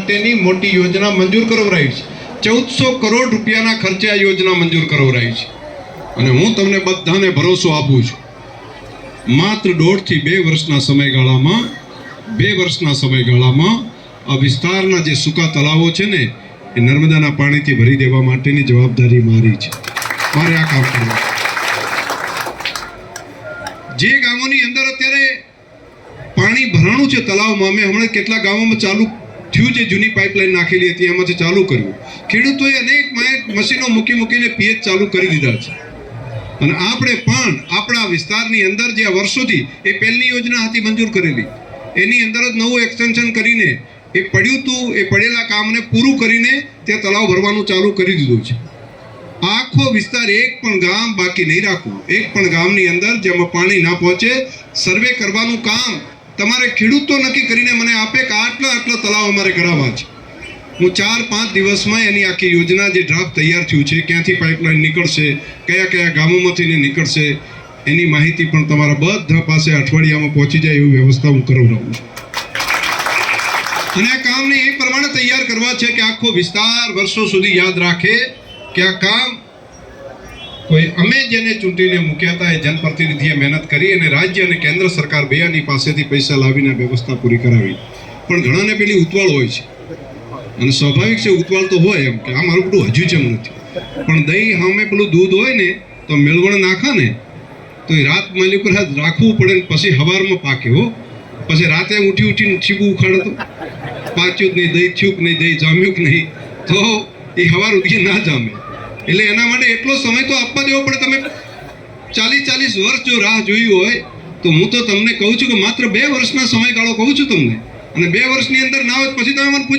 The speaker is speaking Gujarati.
માટેની મોટી યોજના મંજૂર કરાવરાઈ છે। 1400 કરોડ રૂપિયાના ખર્ચે આ યોજના મંજૂર કરાવરાઈ છે અને હું તમને બધાને ભરોસો આપું છું, માત્ર 1.5 થી 2 વર્ષના સમયગાળામાં આ વિસ્તારના જે સૂકા તળાવો છે ને એ નર્મદાના પાણીથી ભરી દેવા માટેની જવાબદારી મારી છે। મારે આ કામ કરવું છે। જે ગામોની અંદર અત્યારે પાણી ભરાણું છે તળાવમાં, અમે હમણાં કેટલા ગામોમાં ચાલુ થયું છે, જૂની પાઇપલાઇન નાખેલી હતી એમાંથી ચાલુ કર્યું। ખેડૂતોએ અનેક મશીનો મૂકીને પીએચ ચાલુ કરી દીધા છે અને આપણે પણ આપણા વિસ્તારની અંદર જે વર્ષોથી એ પહેલી યોજના હતી મંજૂર કરેલી, એની અંદર જ નવું એક્સટેન્શન કરીને એ પડ્યું હતું, એ પડેલા કામને પૂરું કરીને તે તળાવ ભરવાનું ચાલુ કરી દીધું છે। આખો વિસ્તાર એક પણ ગામ બાકી નહીં રાખવું, એક પણ ગામની અંદર જેમાં પાણી ના પહોંચે સર્વે કરવાનું કામ તમારે ખેડૂતો નક્કી કરીને મને આપે કે આટલા તળાવ અમારે કરાવવા છે। હું 4-5 દિવસમાં એની આખી યોજના જે ડ્રાફ્ટ તૈયાર થયું છે, ક્યાંથી પાઇપલાઇન નીકળશે, કયા ગામોમાંથી નીકળશે, એની માહિતી પણ તમારા બધા પાસે અઠવાડિયામાં પહોંચી જાય એવી વ્યવસ્થા હું કરાવડાવું છું અને આ કામને એ પ્રમાણે તૈયાર કરવા છે કે આખો વિસ્તાર વર્ષો સુધી યાદ રાખે કે આ કામ કોઈ અમે જેને ચૂંટીને મૂક્યા હતા એ જનપ્રતિનિધિએ મહેનત કરી અને રાજ્ય અને કેન્દ્ર સરકાર બેની પાસેથી પૈસા લાવીને વ્યવસ્થા પૂરી કરાવી। પણ ઘણાને પેલી ઉતવાળ હોય છે અને સ્વાભાવિક છે, ઉતવાળ તો હોય એમ કે આ મારું બધું હજુ જેમ નથી, પણ દહીં સામે પેલું દૂધ હોય ને તો મેળવણ નાખા ને તો એ રાત માલી ઉપર રાખવું પડે ને પછી હવારમાં પાકે હો, પછી રાતે ઉઠીને છીબું ઉખાડતો પાચ્યું જ નહીં, દહીં થયું નહીં, દહીં જામ્યું કે નહીં, તો એ હવાર ઉઠી ના જામે। એટલે એના માટે એટલો સમય તો આપવા દેવો પડે। તમે 40 વર્ષ જો રાહ જોઈ હોય તો હું તો તમને કહું છું કે માત્ર 2 વર્ષના સમયગાળો કહું છું તમને, અને 2 વર્ષની અંદર ના હોય પછી તમે મને પૂછજો